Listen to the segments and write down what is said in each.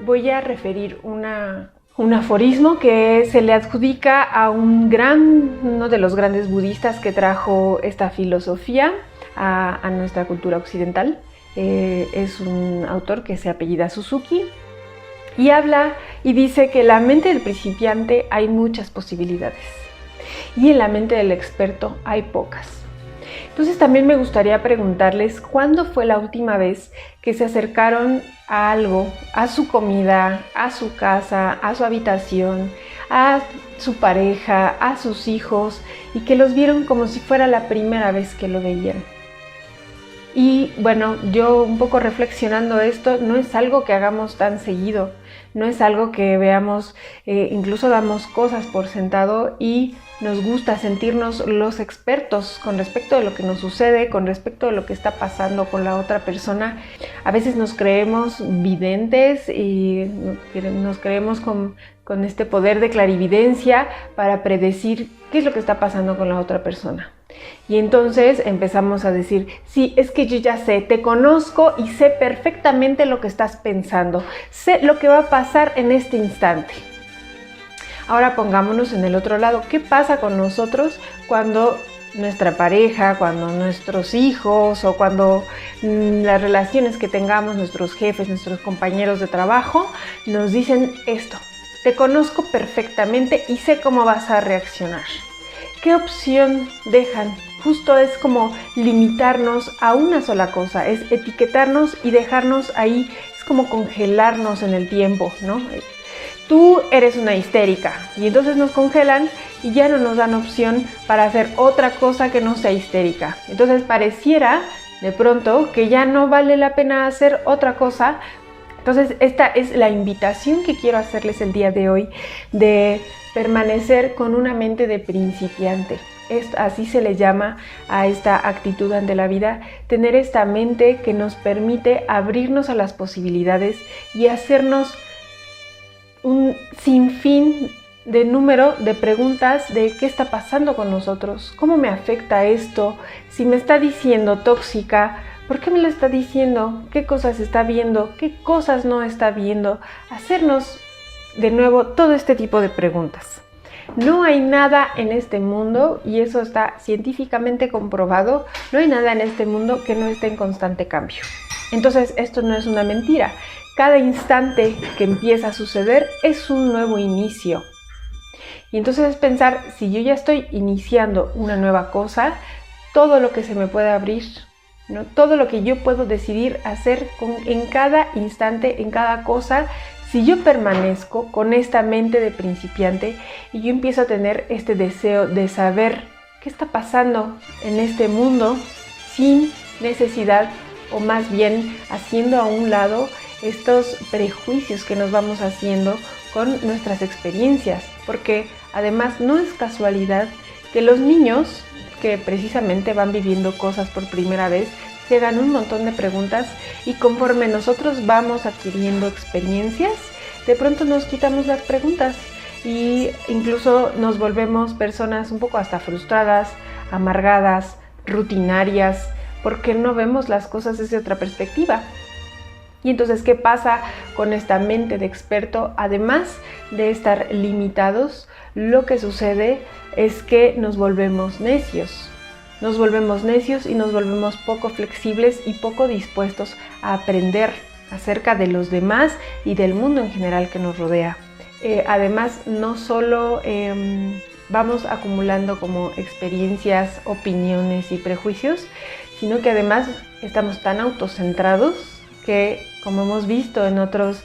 voy a referir un aforismo que se le adjudica a uno de los grandes budistas que trajo esta filosofía a nuestra cultura occidental. Es un autor que se apellida Suzuki y habla y dice que en la mente del principiante hay muchas posibilidades y en la mente del experto hay pocas. Entonces también me gustaría preguntarles cuándo fue la última vez que se acercaron a algo, a su comida, a su casa, a su habitación, a su pareja, a sus hijos y que los vieron como si fuera la primera vez que lo veían. Y bueno, yo un poco reflexionando esto, no es algo que hagamos tan seguido, no es algo que veamos, incluso damos cosas por sentado y nos gusta sentirnos los expertos con respecto de lo que nos sucede, con respecto de lo que está pasando con la otra persona. A veces nos creemos videntes y nos creemos con este poder de clarividencia para predecir qué es lo que está pasando con la otra persona. Y entonces empezamos a decir, sí, es que yo ya sé, te conozco y sé perfectamente lo que estás pensando, sé lo que va a pasar en este instante. Ahora pongámonos en el otro lado, ¿qué pasa con nosotros cuando nuestra pareja, cuando nuestros hijos o cuando las relaciones que tengamos, nuestros jefes, nuestros compañeros de trabajo, nos dicen esto? Te conozco perfectamente y sé cómo vas a reaccionar. ¿Qué opción dejan? Justo es como limitarnos a una sola cosa, es etiquetarnos y dejarnos ahí, es como congelarnos en el tiempo, ¿no? Tú eres una histérica y entonces nos congelan y ya no nos dan opción para hacer otra cosa que no sea histérica. Entonces pareciera de pronto que ya no vale la pena hacer otra cosa. Entonces esta es la invitación que quiero hacerles el día de hoy, de permanecer con una mente de principiante. Así se le llama a esta actitud ante la vida, tener esta mente que nos permite abrirnos a las posibilidades y hacernos un sinfín de número de preguntas de qué está pasando con nosotros, cómo me afecta esto, si me está diciendo tóxica, ¿por qué me lo está diciendo? ¿Qué cosas está viendo? ¿Qué cosas no está viendo? Hacernos de nuevo todo este tipo de preguntas. No hay nada en este mundo, y eso está científicamente comprobado, no hay nada en este mundo que no esté en constante cambio. Entonces esto no es una mentira. Cada instante que empieza a suceder es un nuevo inicio. Y entonces es pensar, si yo ya estoy iniciando una nueva cosa, todo lo que se me puede abrir, ¿no? Todo lo que yo puedo decidir hacer en cada instante, en cada cosa, si yo permanezco con esta mente de principiante y yo empiezo a tener este deseo de saber qué está pasando en este mundo sin necesidad, o más bien haciendo a un lado estos prejuicios que nos vamos haciendo con nuestras experiencias, porque además no es casualidad que los niños que precisamente van viviendo cosas por primera vez se hagan un montón de preguntas y conforme nosotros vamos adquiriendo experiencias, de pronto nos quitamos las preguntas y incluso nos volvemos personas un poco hasta frustradas, amargadas, rutinarias, porque no vemos las cosas desde otra perspectiva. Y entonces, ¿qué pasa con esta mente de experto? Además de estar limitados, lo que sucede es que nos volvemos necios. Nos volvemos necios y nos volvemos poco flexibles y poco dispuestos a aprender acerca de los demás y del mundo en general que nos rodea. Además, no solo vamos acumulando como experiencias, opiniones y prejuicios, sino que además estamos tan autocentrados que, como hemos visto en otras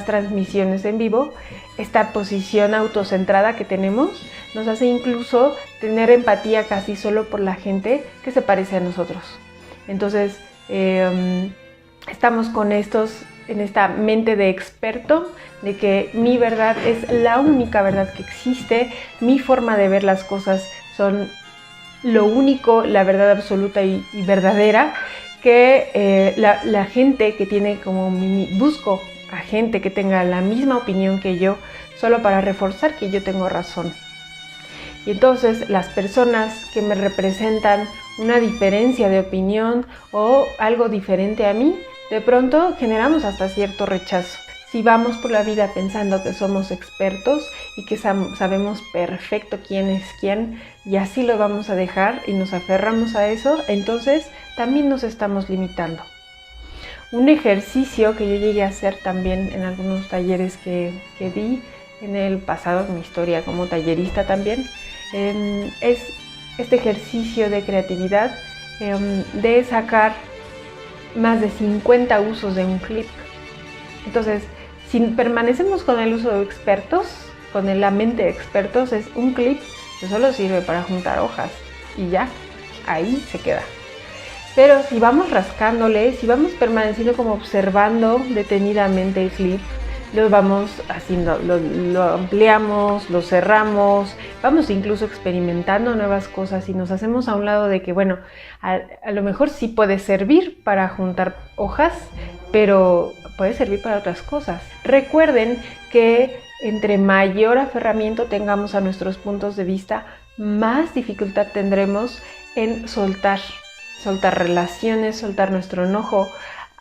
transmisiones en vivo, esta posición autocentrada que tenemos nos hace incluso tener empatía casi solo por la gente que se parece a nosotros. Entonces, estamos en esta mente de experto, de que mi verdad es la única verdad que existe, mi forma de ver las cosas son lo único, la verdad absoluta y verdadera, que la gente que tiene busco a gente que tenga la misma opinión que yo, solo para reforzar que yo tengo razón. Y entonces las personas que me representan una diferencia de opinión o algo diferente a mí, de pronto generamos hasta cierto rechazo. si vamos por la vida pensando que somos expertos y que sabemos perfecto quién es quién y así lo vamos a dejar y nos aferramos a eso, entonces también nos estamos limitando. Un ejercicio que yo llegué a hacer también en algunos talleres que di en el pasado, en mi historia como tallerista también, es este ejercicio de creatividad, de sacar más de 50 usos de un clip. Entonces, si permanecemos con el uso de expertos, con la mente de expertos, es un clip que solo sirve para juntar hojas y ya, ahí se queda. Pero si vamos rascándole, si vamos permaneciendo como observando detenidamente el clip, lo vamos haciendo, lo ampliamos, lo cerramos, vamos incluso experimentando nuevas cosas y nos hacemos a un lado de que, bueno, a lo mejor sí puede servir para juntar hojas, pero puede servir para otras cosas. Recuerden que entre mayor aferramiento tengamos a nuestros puntos de vista, más dificultad tendremos en soltar relaciones, soltar nuestro enojo.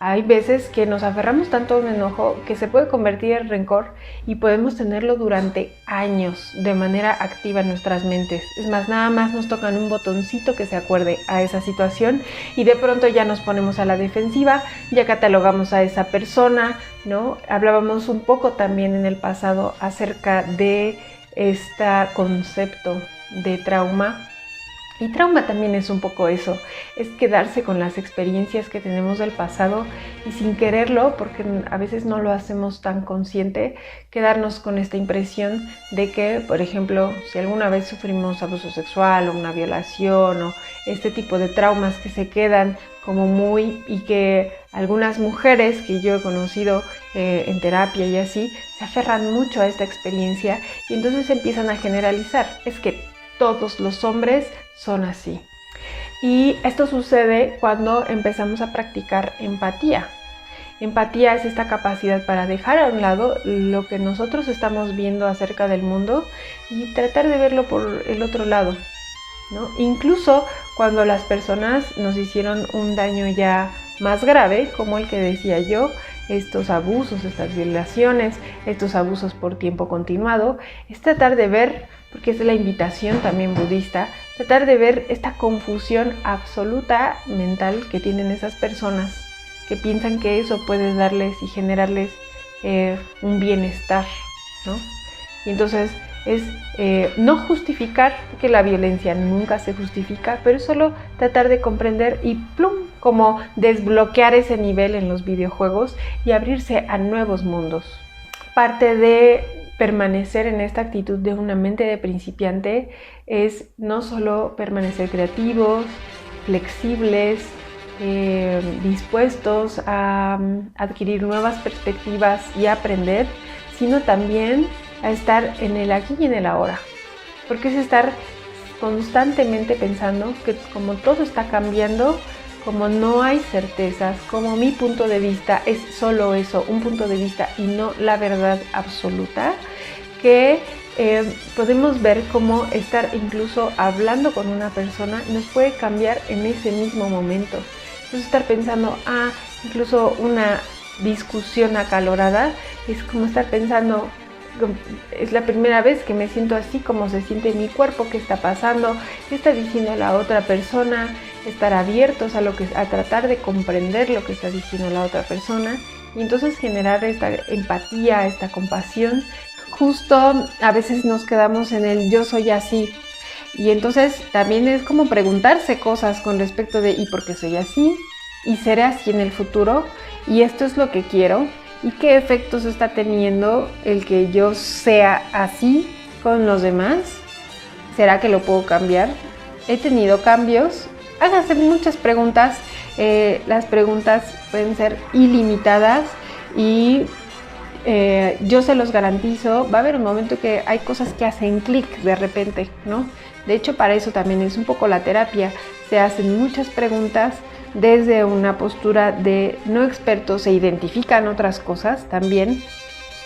Hay veces que nos aferramos tanto a un enojo que se puede convertir en rencor y podemos tenerlo durante años de manera activa en nuestras mentes. Es más, nada más nos tocan un botoncito que se acuerde a esa situación y de pronto ya nos ponemos a la defensiva, ya catalogamos a esa persona, ¿no? Hablábamos un poco también en el pasado acerca de este concepto de trauma. Y trauma también es un poco eso, es quedarse con las experiencias que tenemos del pasado y sin quererlo, porque a veces no lo hacemos tan consciente, quedarnos con esta impresión de que, por ejemplo, si alguna vez sufrimos abuso sexual o una violación o este tipo de traumas que se quedan como muy, y que algunas mujeres que yo he conocido en terapia y así, se aferran mucho a esta experiencia y entonces empiezan a generalizar, es que todos los hombres son así. Y esto sucede cuando empezamos a practicar empatía. Empatía es esta capacidad para dejar a un lado lo que nosotros estamos viendo acerca del mundo y tratar de verlo por el otro lado, ¿no? Incluso cuando las personas nos hicieron un daño ya más grave, como el que decía yo, estos abusos, estas violaciones, estos abusos por tiempo continuado, es tratar de ver, porque es la invitación también budista, tratar de ver esta confusión absoluta mental que tienen esas personas que piensan que eso puede darles y generarles un bienestar, ¿no? Y entonces es no justificar, que la violencia nunca se justifica, pero solo tratar de comprender y plum, como desbloquear ese nivel en los videojuegos y abrirse a nuevos mundos. Parte de permanecer en esta actitud de una mente de principiante es no solo permanecer creativos, flexibles, dispuestos a adquirir nuevas perspectivas y aprender, sino también a estar en el aquí y en el ahora, porque es estar constantemente pensando que como todo está cambiando, como no hay certezas, como mi punto de vista es solo eso, un punto de vista y no la verdad absoluta, que podemos ver cómo estar incluso hablando con una persona nos puede cambiar en ese mismo momento. Entonces estar pensando, incluso una discusión acalorada es como estar pensando, es la primera vez que me siento así, como se siente mi cuerpo, qué está pasando, qué está diciendo la otra persona, estar abiertos a tratar de comprender lo que está diciendo la otra persona y entonces generar esta empatía, esta compasión. Justo a veces nos quedamos en el yo soy así y entonces también es como preguntarse cosas con respecto de ¿y por qué soy así? ¿Y seré así en el futuro? ¿Y esto es lo que quiero? ¿Y qué efectos está teniendo el que yo sea así con los demás? ¿Será que lo puedo cambiar? ¿He tenido cambios? Háganse muchas preguntas. Las preguntas pueden ser ilimitadas y yo se los garantizo, va a haber un momento que hay cosas que hacen clic de repente, ¿no? De hecho, para eso también es un poco la terapia. Se hacen muchas preguntas desde una postura de no experto, se identifican otras cosas también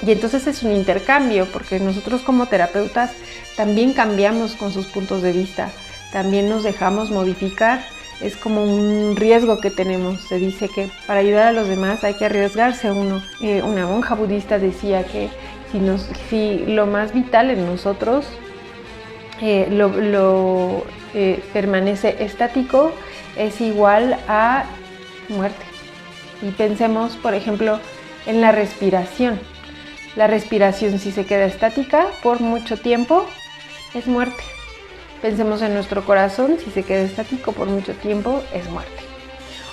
y entonces es un intercambio porque nosotros como terapeutas también cambiamos con sus puntos de vista, también nos dejamos modificar es como un riesgo que tenemos. Se dice que para ayudar a los demás hay que arriesgarse uno. Una monja budista decía que si lo más vital en nosotros permanece estático, es igual a muerte. Y pensemos, por ejemplo, en la respiración. La respiración, si se queda estática por mucho tiempo, es muerte. Pensemos en nuestro corazón, si se queda estático por mucho tiempo, es muerte.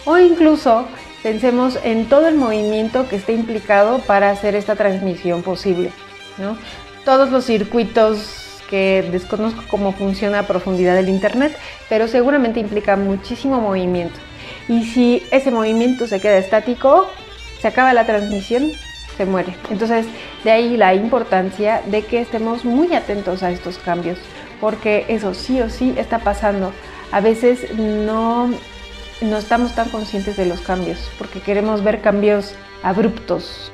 O incluso pensemos en todo el movimiento que esté implicado para hacer esta transmisión posible, ¿no? Todos los circuitos que desconozco cómo funciona a profundidad el internet, pero seguramente implica muchísimo movimiento. Y si ese movimiento se queda estático, se acaba la transmisión, se muere. Entonces, de ahí la importancia de que estemos muy atentos a estos cambios, porque eso sí o sí está pasando. A veces no estamos tan conscientes de los cambios, porque queremos ver cambios abruptos,